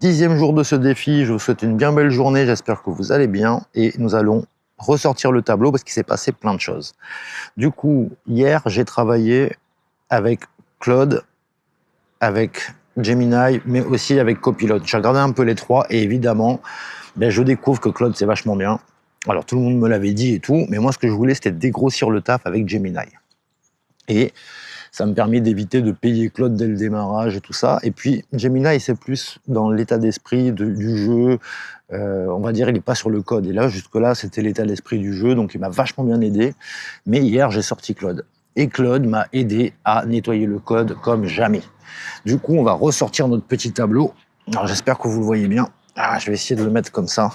10e jour de ce défi, je vous souhaite une bien belle journée, j'espère que vous allez bien et nous allons ressortir le tableau parce qu'il s'est passé plein de choses. Du coup, hier, j'ai travaillé avec Claude, avec Gemini, mais aussi avec Copilot. J'ai regardé un peu les trois et évidemment, je découvre que Claude, c'est vachement bien. Alors, tout le monde me l'avait dit et tout, mais moi, ce que je voulais, c'était dégrossir le taf avec Gemini. Et ça me permet d'éviter de payer Claude dès le démarrage et tout ça. Et puis, Gemini, c'est plus dans l'état d'esprit du jeu. On va dire, il n'est pas sur le code. Et là, jusque-là, c'était l'état d'esprit du jeu, donc il m'a vachement bien aidé. Mais hier, j'ai sorti Claude. Et Claude m'a aidé à nettoyer le code comme jamais. Du coup, on va ressortir notre petit tableau. Alors, j'espère que vous le voyez bien. Je vais essayer de le mettre comme ça.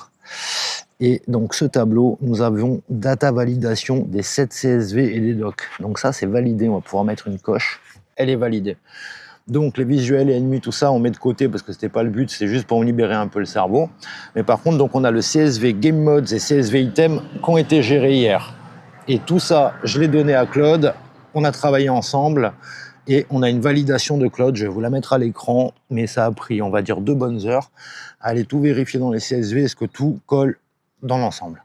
Et donc, ce tableau, nous avons data validation des 7 CSV et des docs. Donc ça, c'est validé. On va pouvoir mettre une coche. Elle est validée. Donc, les visuels et ennemis, tout ça, on met de côté parce que c'était pas le but. C'est juste pour libérer un peu le cerveau. Mais par contre, donc, on a le CSV Game Modes et CSV Items qui ont été gérés hier. Et tout ça, je l'ai donné à Claude. On a travaillé ensemble. Et on a une validation de Claude. Je vais vous la mettre à l'écran. Mais ça a pris, on va dire, 2 bonnes heures. Aller tout vérifier dans les CSV. Est-ce que tout colle dans l'ensemble.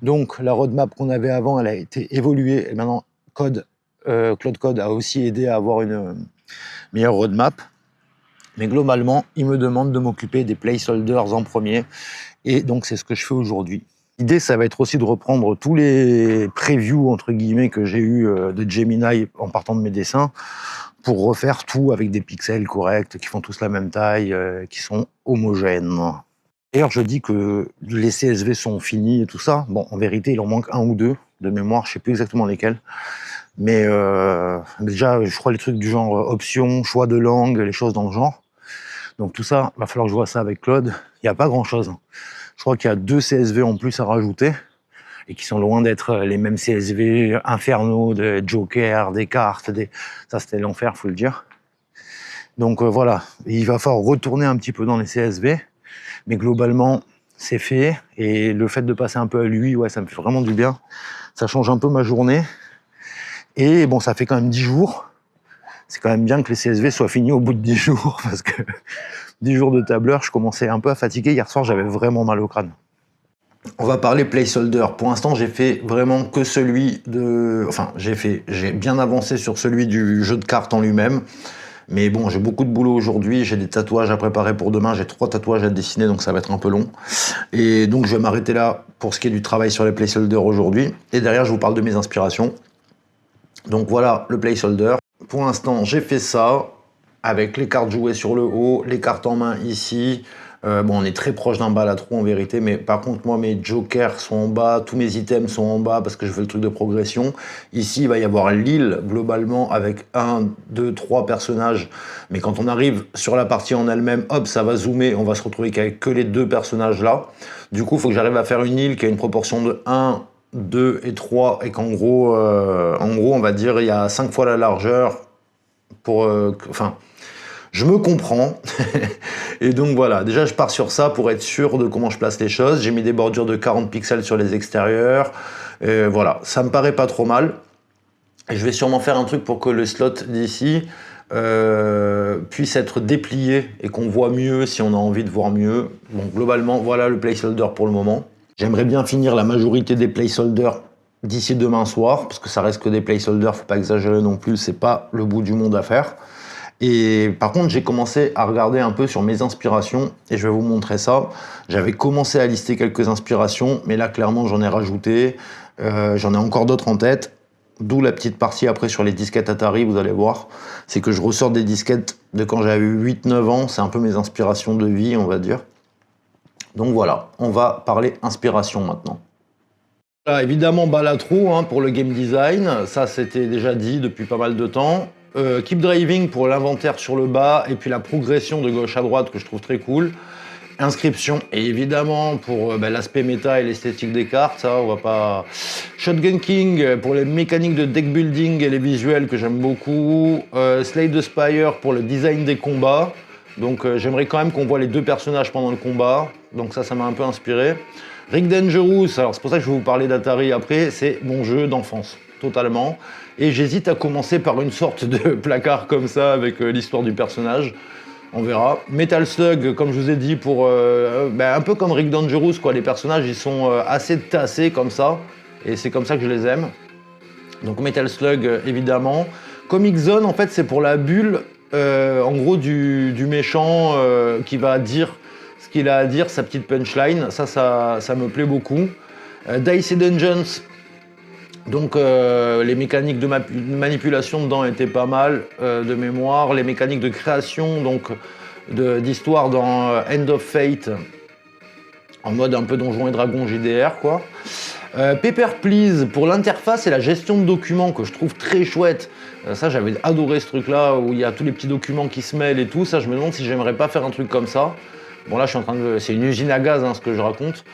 Donc la roadmap qu'on avait avant, elle a été évoluée et maintenant Claude Code a aussi aidé à avoir une meilleure roadmap. Mais globalement, il me demande de m'occuper des placeholders en premier et donc c'est ce que je fais aujourd'hui. L'idée, ça va être aussi de reprendre tous les previews entre guillemets que j'ai eu de Gemini en partant de mes dessins pour refaire tout avec des pixels corrects qui font tous la même taille, qui sont homogènes. D'ailleurs, je dis que les CSV sont finis et tout ça. Bon, en vérité, il en manque un ou deux de mémoire, je ne sais plus exactement lesquels. Mais déjà, je crois les trucs du genre options, choix de langue, les choses dans le genre. Donc tout ça, il va falloir que je vois ça avec Claude. Il n'y a pas grand-chose. Je crois qu'il y a 2 CSV en plus à rajouter et qui sont loin d'être les mêmes CSV infernaux, des jokers, des cartes. Ça, c'était l'enfer, faut le dire. Donc voilà, il va falloir retourner un petit peu dans les CSV. Mais globalement, c'est fait. Et le fait de passer un peu à lui, ouais, ça me fait vraiment du bien. Ça change un peu ma journée. Et bon, ça fait quand même 10 jours. C'est quand même bien que les CSV soient finis au bout de 10 jours. Parce que 10 jours de tableur, je commençais un peu à fatiguer. Hier soir, j'avais vraiment mal au crâne. On va parler placeholder. Pour l'instant, j'ai fait vraiment que celui de... Enfin, j'ai bien avancé sur celui du jeu de cartes en lui-même. Mais bon, j'ai beaucoup de boulot aujourd'hui, j'ai des tatouages à préparer pour demain, j'ai 3 tatouages à dessiner, donc ça va être un peu long. Et donc je vais m'arrêter là pour ce qui est du travail sur les placeholders aujourd'hui. Et derrière, je vous parle de mes inspirations. Donc voilà le placeholder. Pour l'instant, j'ai fait ça avec les cartes jouées sur le haut, les cartes en main ici. Bon, on est très proche d'un balatro en vérité, mais par contre, moi, mes jokers sont en bas, tous mes items sont en bas parce que je fais le truc de progression. Ici, il va y avoir l'île, globalement, avec 1, 2, 3 personnages. Mais quand on arrive sur la partie en elle-même, hop, ça va zoomer, on va se retrouver qu'avec que les 2 personnages-là. Du coup, il faut que j'arrive à faire une île qui a une proportion de 1, 2 et 3, et qu'en gros, on va dire, il y a 5 fois la largeur pour... je me comprends. Et donc voilà, déjà je pars sur ça pour être sûr de comment je place les choses. J'ai mis des bordures de 40 pixels sur les extérieurs. Voilà, ça me paraît pas trop mal. Et je vais sûrement faire un truc pour que le slot d'ici puisse être déplié et qu'on voit mieux si on a envie de voir mieux. Bon, globalement, voilà le placeholder pour le moment. J'aimerais bien finir la majorité des placeholders d'ici demain soir, parce que ça reste que des placeholders, faut pas exagérer non plus, c'est pas le bout du monde à faire. Et par contre, j'ai commencé à regarder un peu sur mes inspirations et je vais vous montrer ça. J'avais commencé à lister quelques inspirations, mais là, clairement, j'en ai rajouté. J'en ai encore d'autres en tête. D'où la petite partie après sur les disquettes Atari, vous allez voir. C'est que je ressors des disquettes de quand j'avais 8-9 ans. C'est un peu mes inspirations de vie, on va dire. Donc voilà, on va parler inspiration maintenant. Là, évidemment, balatro pour le game design. Ça, c'était déjà dit depuis pas mal de temps. Keep Driving pour l'inventaire sur le bas et puis la progression de gauche à droite que je trouve très cool. Inscription et évidemment pour l'aspect méta et l'esthétique des cartes, ça on va pas. Shotgun King pour les mécaniques de deck building et les visuels que j'aime beaucoup. Slay the Spire pour le design des combats. Donc j'aimerais quand même qu'on voit les 2 personnages pendant le combat. Donc ça m'a un peu inspiré. Rick Dangerous, alors c'est pour ça que je vais vous parler d'Atari après, c'est mon jeu d'enfance, totalement. Et j'hésite à commencer par une sorte de placard comme ça avec l'histoire du personnage. On verra. Metal Slug, comme je vous ai dit, pour un peu comme Rick Dangerous, quoi. Les personnages, ils sont assez tassés comme ça. Et c'est comme ça que je les aime. Donc Metal Slug, évidemment. Comic Zone, en fait, c'est pour la bulle, en gros, du méchant qui va dire ce qu'il a à dire, sa petite punchline. Ça me plaît beaucoup. Dice et Dungeons, donc les mécaniques de manipulation dedans étaient pas mal de mémoire. Les mécaniques de création, donc d'histoire dans End of Fate, en mode un peu Donjons et Dragons JDR, quoi. Paper Please pour l'interface et la gestion de documents que je trouve très chouette. Ça, j'avais adoré ce truc-là où il y a tous les petits documents qui se mêlent et tout. Ça, je me demande si j'aimerais pas faire un truc comme ça. Bon, là, je suis en train de. C'est une usine à gaz, hein, ce que je raconte,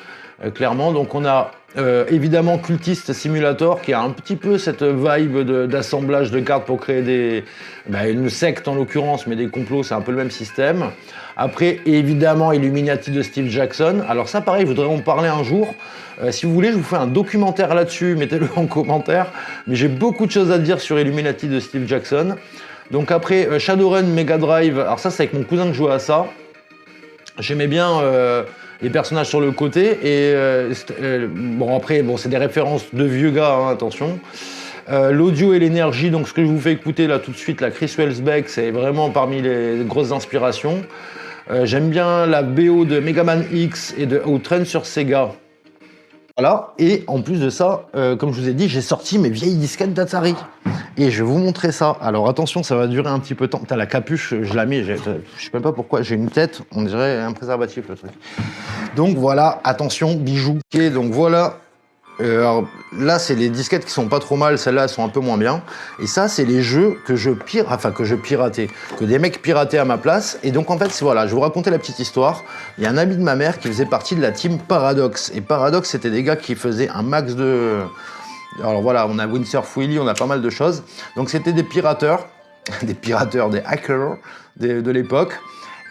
clairement. Donc, on a évidemment Cultist Simulator qui a un petit peu cette vibe d'assemblage de cartes pour créer une secte en l'occurrence, mais des complots, c'est un peu le même système. Après, évidemment, Illuminati de Steve Jackson. Alors ça, pareil, je voudrais en parler un jour. Si vous voulez, je vous fais un documentaire là-dessus, mettez-le en commentaire. Mais j'ai beaucoup de choses à dire sur Illuminati de Steve Jackson. Donc après, Shadowrun Mega Drive. Alors ça, c'est avec mon cousin que je jouais à ça. J'aimais bien les personnages sur le côté. Et après, c'est des références de vieux gars, hein, attention. L'audio et l'énergie, donc ce que je vous fais écouter là tout de suite, la Chris Wellsbeck, c'est vraiment parmi les grosses inspirations. J'aime bien la BO de Mega Man X et de Outrun sur Sega. Voilà, et en plus de ça, comme je vous ai dit, j'ai sorti mes vieilles disquettes d'Atari. Et je vais vous montrer ça. Alors attention, ça va durer un petit peu de temps. Putain, la capuche, je la mets, je sais même pas pourquoi, j'ai une tête, on dirait un préservatif le truc. Donc voilà, attention, bijoux. Ok, donc voilà. Alors là, c'est les disquettes qui sont pas trop mal, celles-là, elles sont un peu moins bien. Et ça, c'est les jeux que je piratais, que des mecs pirataient à ma place. Et donc, en fait, voilà, je vais vous raconter la petite histoire. Il y a un ami de ma mère qui faisait partie de la team Paradox. Et Paradox, c'était des gars qui faisaient un max de... Alors voilà, on a Windsurf Willy, on a pas mal de choses. Donc, c'était des pirateurs, des hackers de l'époque.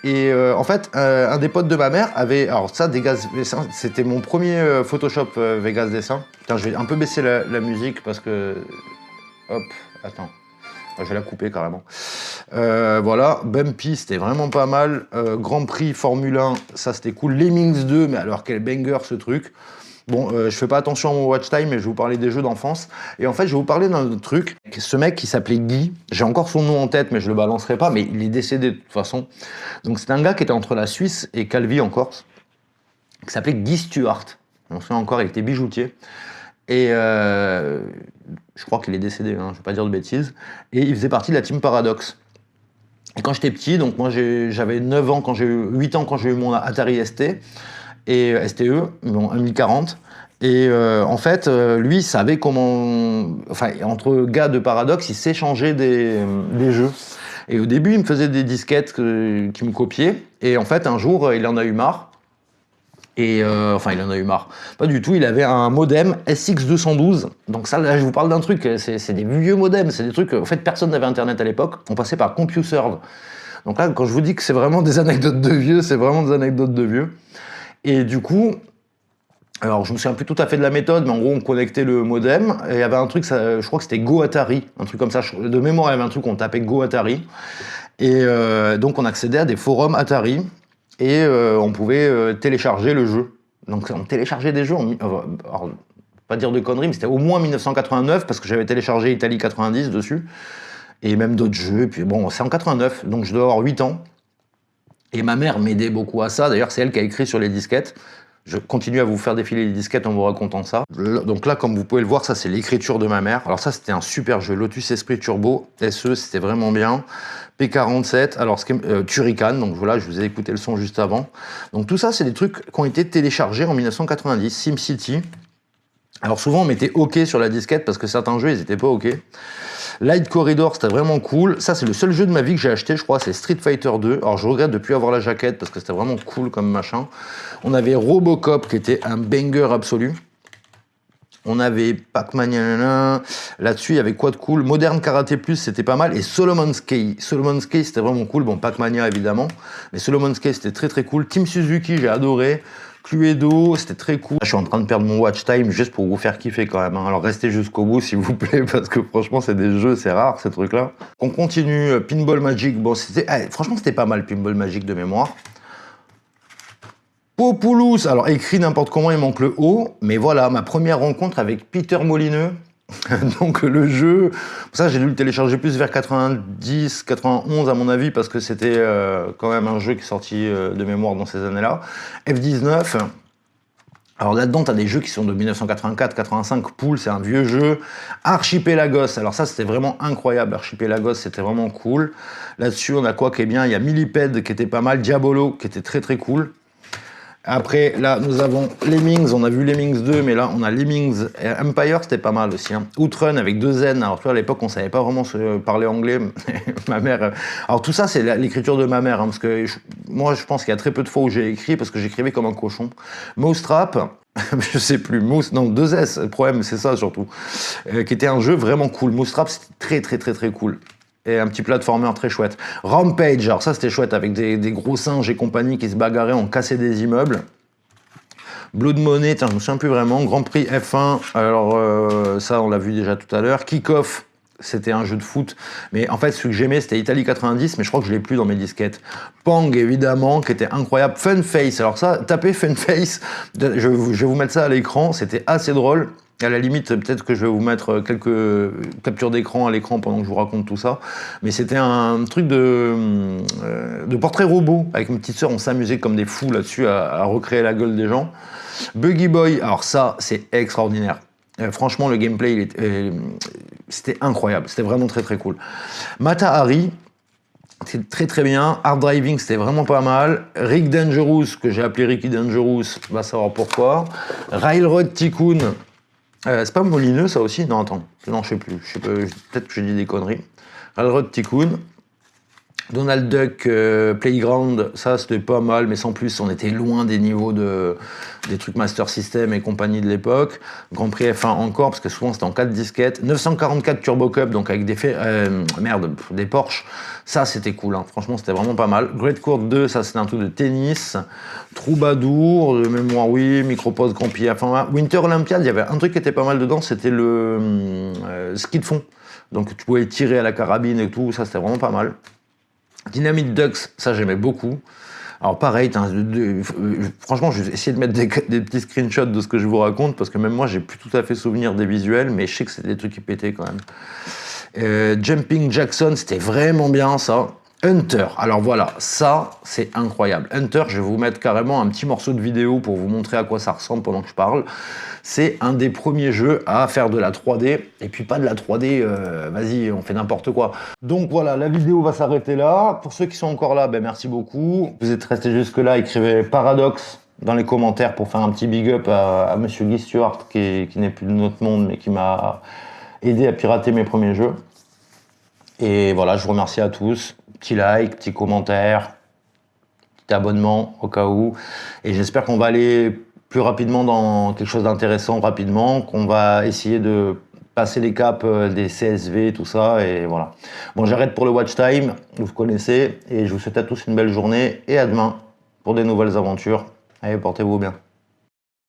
Et en fait, un des potes de ma mère avait... Alors ça, Vegas Dessin, c'était mon premier Photoshop Vegas Dessin. Putain, je vais un peu baisser la musique parce que... Hop, attends. Je vais la couper carrément. Voilà, Bumpy, c'était vraiment pas mal. Grand Prix Formule 1, ça c'était cool. Lemmings 2, mais alors quel banger ce truc. Bon, je fais pas attention à mon watch time, mais je vais vous parler des jeux d'enfance. Et en fait, je vais vous parler d'un autre truc. Ce mec qui s'appelait Guy, j'ai encore son nom en tête, mais je le balancerai pas, mais il est décédé de toute façon. Donc c'est un gars qui était entre la Suisse et Calvi en Corse, qui s'appelait Guy Stuart. On se souvient encore, il était bijoutier. Et je crois qu'il est décédé, hein, je vais pas dire de bêtises. Et il faisait partie de la team Paradox. Et quand j'étais petit, donc moi j'avais 9 ans, 8 ans quand j'ai eu mon Atari ST. Et STE, bon, 1040. Et en fait, lui, il savait comment... Enfin, entre gars de Paradox, il s'échangeait des jeux. Et au début, il me faisait des disquettes qui me copiaient. Et en fait, un jour, il en a eu marre. Et il en a eu marre. Pas du tout, il avait un modem SX212. Donc ça, là, je vous parle d'un truc, c'est des vieux modems. C'est des trucs... En fait, personne n'avait Internet à l'époque. On passait par CompuServe. Donc là, quand je vous dis que c'est vraiment des anecdotes de vieux, c'est vraiment des anecdotes de vieux. Et du coup, alors je me souviens plus tout à fait de la méthode, mais en gros on connectait le modem, et il y avait un truc, je crois que c'était Go Atari, un truc comme ça, de mémoire il y avait un truc on tapait Go Atari, et donc on accédait à des forums Atari, et on pouvait télécharger le jeu. Donc on téléchargeait des jeux, alors, pas dire de conneries, mais c'était au moins 1989, parce que j'avais téléchargé Italie 90 dessus, et même d'autres jeux, et puis bon, c'est en 89, donc je dois avoir 8 ans. Et ma mère m'aidait beaucoup à ça. D'ailleurs, c'est elle qui a écrit sur les disquettes. Je continue à vous faire défiler les disquettes en vous racontant ça. Donc là, comme vous pouvez le voir, ça, c'est l'écriture de ma mère. Alors ça, c'était un super jeu. Lotus Esprit Turbo, SE, c'était vraiment bien. P47, alors Turrican, donc voilà, je vous ai écouté le son juste avant. Donc tout ça, c'est des trucs qui ont été téléchargés en 1990. SimCity. Alors souvent, on mettait OK sur la disquette parce que certains jeux, ils n'étaient pas OK. Light Corridor, c'était vraiment cool. Ça, c'est le seul jeu de ma vie que j'ai acheté, je crois, c'est Street Fighter 2. Alors, je regrette de ne plus avoir la jaquette parce que c'était vraiment cool comme machin. On avait Robocop qui était un banger absolu. On avait Pac-Man, là-dessus, il y avait quoi de cool? Modern Karate Plus, c'était pas mal. Et Solomon's Key. Solomon's Key, c'était vraiment cool. Bon, Pac-Mania, évidemment. Mais Solomon's Key, c'était très très cool. Team Suzuki, j'ai adoré. Cluedo, c'était très cool. Je suis en train de perdre mon watch time juste pour vous faire kiffer quand même. Hein. Alors restez jusqu'au bout s'il vous plaît, parce que franchement c'est des jeux, c'est rare ces trucs-là. On continue, Pinball Magic. Bon, franchement c'était pas mal Pinball Magic de mémoire. Populous, alors écrit n'importe comment, il manque le O, mais voilà, ma première rencontre avec Peter Molineux. Donc le jeu, ça j'ai dû le télécharger plus vers 90, 91 à mon avis, parce que c'était quand même un jeu qui est sorti de mémoire dans ces années-là. F19, alors là-dedans t'as des jeux qui sont de 1984, 85, Pool, c'est un vieux jeu. Archipelagos, alors ça c'était vraiment incroyable, Archipelagos c'était vraiment cool. Là-dessus on a quoi qui est bien, il y a Millipede qui était pas mal, Diabolo qui était très très cool. Après, là, nous avons Lemmings, on a vu Lemmings 2, mais là, on a Lemmings Empire, c'était pas mal aussi. Hein. Outrun avec 2 N, alors tu vois, à l'époque, on savait pas vraiment se parler anglais. Ma mère... Alors tout ça, c'est l'écriture de ma mère, hein, parce que moi, je pense qu'il y a très peu de fois où j'ai écrit, parce que j'écrivais comme un cochon. Mousetrap, je sais plus, non, 2 S, le problème, c'est ça surtout, qui était un jeu vraiment cool. Mousetrap, c'était très cool. Et un petit platformer très chouette. Rampage, alors ça c'était chouette avec des gros singes et compagnie qui se bagarraient, on cassait des immeubles. Blood Money, je me souviens plus vraiment. Grand Prix F1, alors ça on l'a vu déjà tout à l'heure. Kick-Off, c'était un jeu de foot, mais en fait celui que j'aimais c'était Italie 90, mais je crois que je l'ai plus dans mes disquettes. Pang évidemment, qui était incroyable. Funface, alors ça, tapez Funface, je vais vous mettre ça à l'écran, c'était assez drôle. À la limite, peut-être que je vais vous mettre quelques captures d'écran à l'écran pendant que je vous raconte tout ça. Mais c'était un truc de portrait robot. Avec mes petites sœurs, on s'amusait comme des fous là-dessus à recréer la gueule des gens. Buggy Boy, alors ça, c'est extraordinaire. Franchement, le gameplay, c'était incroyable. C'était vraiment très cool. Mata Hari, c'était très bien. Hard Driving, c'était vraiment pas mal. Rick Dangerous, que j'ai appelé Ricky Dangerous, va savoir pourquoi. Railroad Tycoon, c'est pas Molineux ça aussi? Non, attends. Non, je sais plus. Peut-être que j'ai dit des conneries. Railroad Tycoon. Donald Duck Playground, ça c'était pas mal, mais sans plus, on était loin des niveaux des trucs Master System et compagnie de l'époque. Grand Prix F1 encore, parce que souvent c'était en 4 disquettes. 944 Turbo Cup, donc avec des Porsche. Ça c'était cool, hein. Franchement c'était vraiment pas mal. Great Court 2, ça c'était un truc de tennis. Troubadour, de mémoire oui, Micropost Grand Prix F1. Winter Olympiad, il y avait un truc qui était pas mal dedans, c'était le ski de fond. Donc tu pouvais tirer à la carabine et tout, ça c'était vraiment pas mal. Dynamite Ducks, ça j'aimais beaucoup. Alors pareil, franchement, je vais essayer de mettre des petits screenshots de ce que je vous raconte, parce que même moi, j'ai plus tout à fait souvenir des visuels, mais je sais que c'était des trucs qui pétaient quand même. Jumping Jackson, c'était vraiment bien ça. Hunter, alors voilà, ça c'est incroyable. Hunter, je vais vous mettre carrément un petit morceau de vidéo pour vous montrer à quoi ça ressemble pendant que je parle. C'est un des premiers jeux à faire de la 3D, et puis pas de la 3D, vas-y, on fait n'importe quoi. Donc voilà, la vidéo va s'arrêter là. Pour ceux qui sont encore là, ben merci beaucoup. Vous êtes restés jusque là, écrivez Paradox dans les commentaires pour faire un petit big up à Monsieur Guy Stewart, qui n'est plus de notre monde, mais qui m'a aidé à pirater mes premiers jeux. Et voilà, je vous remercie à tous. Petit like, petit commentaire, petit abonnement au cas où. Et j'espère qu'on va aller plus rapidement dans quelque chose d'intéressant rapidement, qu'on va essayer de passer les caps des CSV, tout ça, et voilà. Bon, j'arrête pour le watch time, vous connaissez, et je vous souhaite à tous une belle journée, et à demain pour des nouvelles aventures. Allez, portez-vous bien.